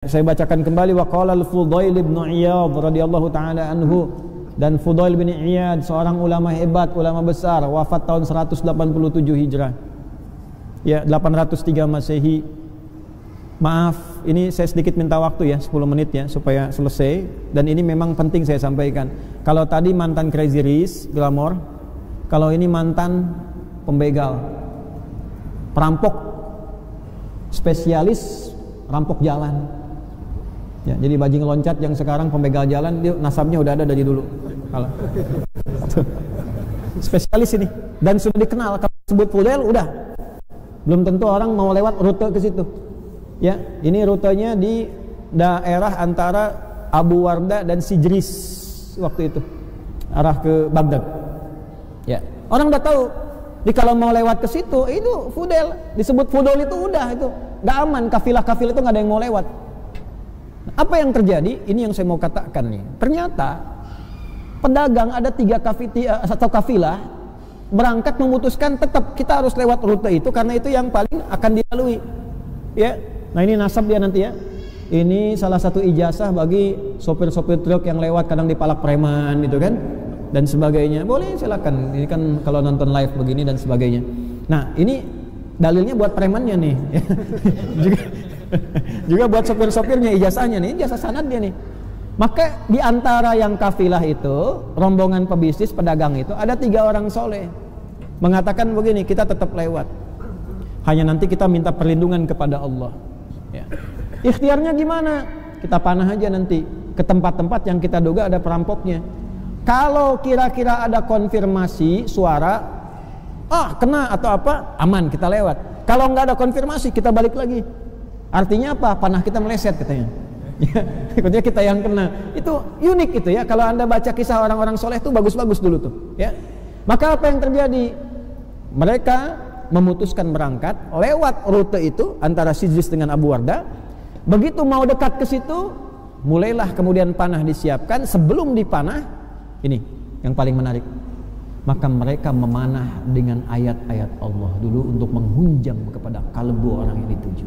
Saya bacakan kembali, wa qala al-Fudail bin Iyad radhiyallahu taala anhu, dan Fudail bin Iyad seorang ulama hebat, ulama besar, wafat tahun 187 Hijrah. Ya, 803 Masehi. Maaf, ini saya sedikit minta waktu ya, 10 menit ya supaya selesai, dan ini memang penting saya sampaikan. Kalau tadi mantan Crazy Rich, glamor, kalau ini mantan pembegal, perampok, spesialis rampok jalan. Ya, jadi bajing loncat yang sekarang pembegal jalan, dia nasabnya udah ada dari dulu. Kalau spesialis ini, dan sudah dikenal. Kalau sebut Fudail udah, belum tentu orang mau lewat rute ke situ. Ya, ini rutenya di daerah antara Abu Warda dan Sijris waktu itu, arah ke Baghdad. Ya, orang udah tahu. Jadi kalau mau lewat ke situ, itu Fudail, disebut Fudail itu udah, itu nggak aman, kafilah-kafilah itu nggak ada yang mau lewat. Apa yang terjadi? Ini yang saya mau katakan nih. Ternyata pedagang ada 3 kafilah berangkat memutuskan tetap kita harus lewat rute itu karena itu yang paling akan dilalui. Ya. Nah, ini nasab dia nanti ya. Ini salah satu ijazah bagi sopir-sopir truk yang lewat kadang dipalak preman gitu kan, dan sebagainya. Boleh, silakan. Ini kan kalau nonton live begini dan sebagainya. Nah, ini dalilnya buat premannya nih. juga buat sopir-sopirnya ijazahnya nih, ijazah sanad dia nih. Maka di antara yang kafilah itu, rombongan pebisnis pedagang itu ada 3 orang soleh mengatakan begini, kita tetap lewat, hanya nanti kita minta perlindungan kepada Allah ya. Ikhtiarnya gimana? Kita panah aja nanti ke tempat-tempat yang kita duga ada perampoknya. Kalau kira-kira ada konfirmasi suara, kena atau apa, aman, kita lewat. Kalau nggak ada konfirmasi, kita balik lagi. Artinya apa? Panah kita meleset katanya. Ya, ikutnya kita yang kena. Itu unik itu ya. Kalau Anda baca kisah orang-orang soleh itu bagus-bagus dulu tuh. Ya. Maka apa yang terjadi? Mereka memutuskan berangkat lewat rute itu antara Sijris dengan Abu Warda. Begitu mau dekat ke situ, mulailah kemudian panah disiapkan. Sebelum dipanah, ini yang paling menarik. Maka mereka memanah dengan ayat-ayat Allah dulu untuk menghunjam kepada kalbu orang yang dituju.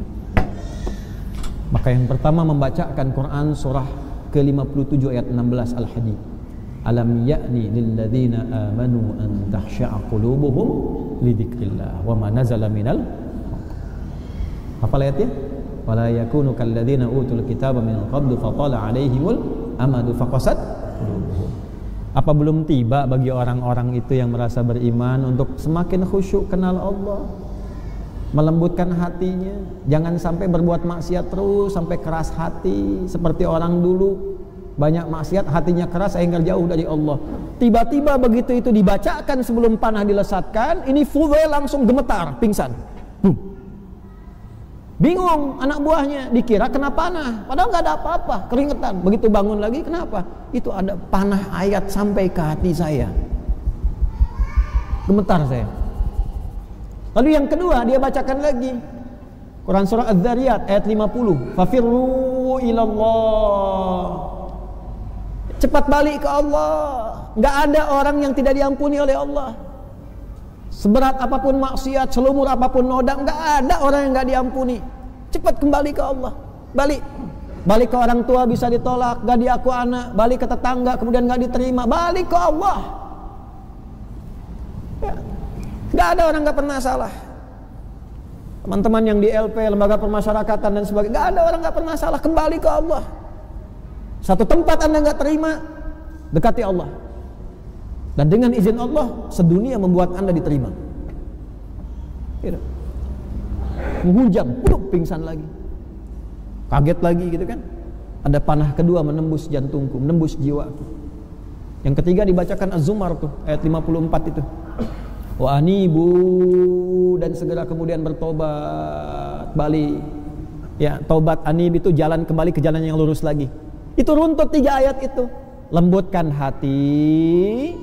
Maka yang pertama membacakan Quran surah ke-57 ayat 16 Al-Hadid. Alam ya'ni lilladzina amanu an tahsya'a qulubuhum li dzikrillah wa ma nazala minal haqq. Apa ayatnya? Wala yakunu kalladzina utul kitaba min qablu fatala 'alaihimul amadu faqasat qulubuhum. Apa belum tiba bagi orang-orang itu yang merasa beriman untuk semakin khusyuk kenal Allah, melembutkan hatinya, jangan sampai berbuat maksiat terus sampai keras hati seperti orang dulu, banyak maksiat hatinya keras sehingga jauh dari Allah. Tiba-tiba begitu itu dibacakan sebelum panah dilesatkan, ini Fudail langsung gemetar, pingsan. Bingung anak buahnya, dikira kena panah, padahal nggak ada apa-apa, keringetan. Begitu bangun lagi, kenapa? Itu ada panah ayat sampai ke hati saya, gemetar saya. Lalu yang kedua dia bacakan lagi Quran surah Az-Zariyat ayat 50, fafirru ilallah, cepat balik ke Allah. Nggak ada orang yang tidak diampuni oleh Allah. Seberat apapun maksiat, selumur apapun noda, nggak ada orang yang nggak diampuni. Cepat kembali ke Allah, balik ke orang tua bisa ditolak, nggak diaku anak, balik ke tetangga kemudian nggak diterima, balik ke Allah ya. Nggak ada orang nggak pernah salah. Teman-teman yang di LP, lembaga permasyarakatan dan sebagainya, nggak ada orang nggak pernah salah. Kembali ke Allah. Satu tempat Anda nggak terima, dekati Allah. Dan dengan izin Allah, sedunia membuat Anda diterima. Gitu. Menghujam, pingsan lagi, kaget lagi gitu kan. Ada panah kedua menembus jantungku, menembus jiwaku. Yang ketiga dibacakan Az-Zumar tuh ayat 54 itu. Wa anibu, dan segera kemudian bertobat, balik. Ya, tobat anib itu jalan kembali ke jalan yang lurus lagi. Itu runtut 3 ayat itu. Lembutkan hati,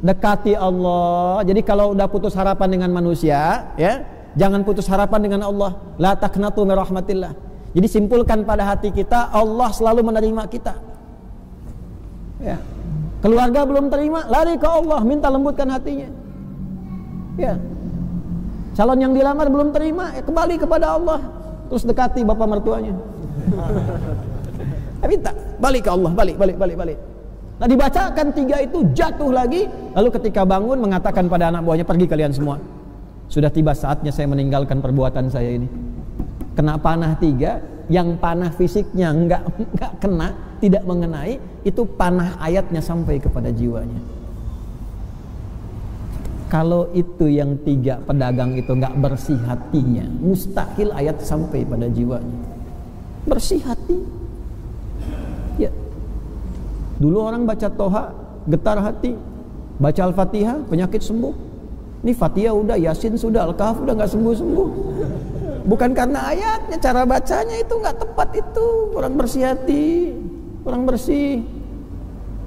dekati Allah. Jadi kalau udah putus harapan dengan manusia, ya, jangan putus harapan dengan Allah. La taqnatu min rahmatillah. Jadi simpulkan pada hati kita, Allah selalu menerima kita. Ya. Keluarga belum terima, lari ke Allah, minta lembutkan hatinya. Ya, calon yang dilamar belum terima, ya kembali kepada Allah, terus dekati bapak mertuanya. Tapi tak, balik ke Allah, balik. Nah, dibacakan 3 itu, jatuh lagi. Lalu ketika bangun mengatakan pada anak buahnya, pergi kalian semua. Sudah tiba saatnya saya meninggalkan perbuatan saya ini. Kena panah 3, yang panah fisiknya enggak kena, tidak mengenai, itu panah ayatnya sampai kepada jiwanya. Kalau itu yang 3 pedagang itu enggak bersih hatinya, mustahil ayat sampai pada jiwanya. Bersih hati. Ya. Dulu orang baca Toha, getar hati. Baca Al-Fatihah, penyakit sembuh. Ini Fatihah udah, Yasin sudah, Al-Kahf udah nggak sembuh-sembuh. Bukan karena ayatnya, cara bacanya itu nggak tepat itu. Orang bersih hati, orang bersih.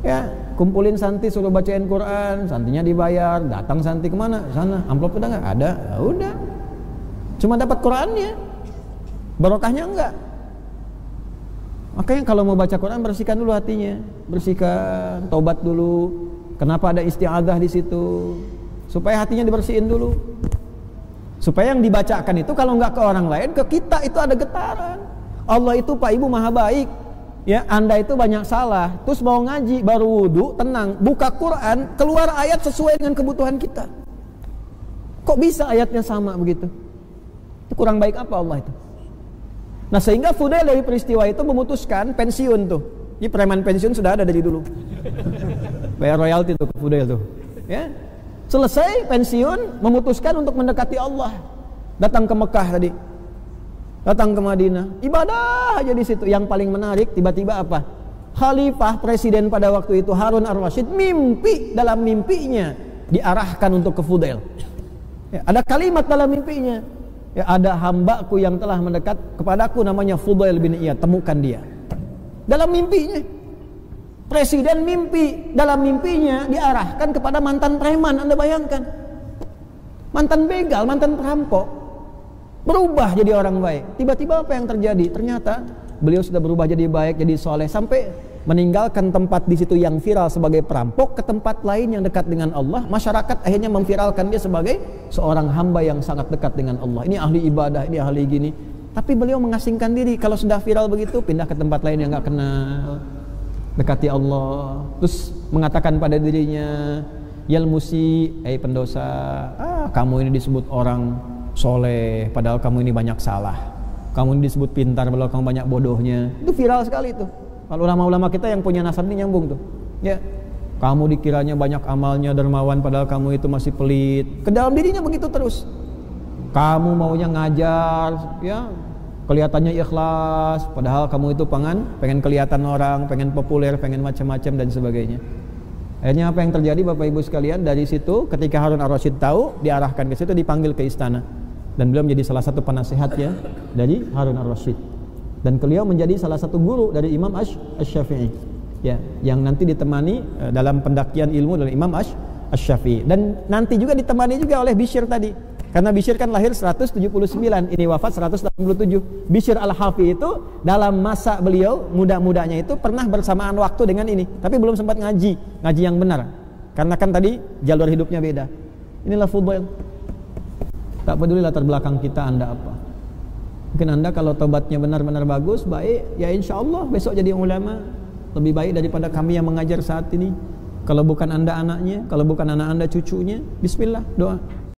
Ya, kumpulin santi suruh bacain Quran, santinya dibayar, datang santi kemana? Sana, amplop udah nggak ada, ya udah. Cuma dapat Qurannya, barokahnya enggak. Makanya kalau mau baca Quran, bersihkan dulu hatinya, bersihkan, taubat dulu. Kenapa ada isti'adzah di situ? Supaya hatinya dibersihin dulu. Supaya yang dibacakan itu kalau nggak ke orang lain, ke kita itu ada getaran. Allah itu Pak Ibu maha baik. Ya, Anda itu banyak salah. Terus mau ngaji, baru wudu, tenang, buka Quran, keluar ayat sesuai dengan kebutuhan kita. Kok bisa ayatnya sama begitu? Itu kurang baik apa Allah itu? Nah, sehingga Fudail dari peristiwa itu memutuskan pensiun tuh. Ini preman pensiun sudah ada dari dulu. Bayar royalti tuh ke Fudail tuh. Ya. Selesai pensiun, memutuskan untuk mendekati Allah. Datang ke Mekah tadi. Datang ke Madinah. Ibadah aja di situ. Yang paling menarik tiba-tiba apa? Khalifah presiden pada waktu itu Harun ar-Rasyid mimpi, dalam mimpinya diarahkan untuk ke Fudail. Ya, ada kalimat dalam mimpinya. Ya, ada hambaku yang telah mendekat kepadaku namanya Fudail bin Iyad, temukan dia. Dalam mimpinya. Presiden mimpi, dalam mimpinya diarahkan kepada mantan preman. Anda bayangkan, mantan begal, mantan perampok, berubah jadi orang baik. Tiba-tiba apa yang terjadi? Ternyata beliau sudah berubah jadi baik, jadi soleh, sampai meninggalkan tempat di situ yang viral sebagai perampok ke tempat lain yang dekat dengan Allah. Masyarakat akhirnya memviralkan dia sebagai seorang hamba yang sangat dekat dengan Allah. Ini ahli ibadah, ini ahli gini. Tapi beliau mengasingkan diri. Kalau sudah viral begitu, pindah ke tempat lain yang nggak kenal, dekati Allah. Terus mengatakan pada dirinya, Yal musi, pendosa, kamu ini disebut orang soleh, padahal kamu ini banyak salah. Kamu ini disebut pintar, padahal kamu banyak bodohnya. Itu viral sekali itu. Kalau ulama-ulama kita yang punya nasab ini nyambung tuh. Ya, kamu dikiranya banyak amalnya, dermawan, padahal kamu itu masih pelit. Ke dalam dirinya begitu terus. Kamu maunya ngajar, ya, kelihatannya ikhlas, padahal kamu itu pengen kelihatan orang, pengen populer, pengen macam-macam dan sebagainya. Akhirnya apa yang terjadi Bapak Ibu sekalian? Dari situ ketika Harun ar-Rasyid tahu, diarahkan ke situ, dipanggil ke istana, dan beliau menjadi salah satu penasehatnya dari Harun ar-Rasyid. Dan beliau menjadi salah satu guru dari Imam Asy-Syafi'i, ya, yang nanti ditemani dalam pendakian ilmu dari Imam Asy-Syafi'i, dan nanti juga ditemani juga oleh Bishr tadi. Karena Bishr kan lahir 179, ini wafat 187. Bishr al-Hafi itu dalam masa beliau muda-mudanya itu pernah bersamaan waktu dengan ini, tapi belum sempat ngaji yang benar. Karena kan tadi jalur hidupnya beda. Inilah Fudail. Tak peduli latar belakang kita Anda apa. Mungkin Anda kalau tobatnya benar-benar bagus, baik, ya insya Allah besok jadi ulama. Lebih baik daripada kami yang mengajar saat ini. Kalau bukan Anda anaknya, kalau bukan anak Anda cucunya, bismillah, doa.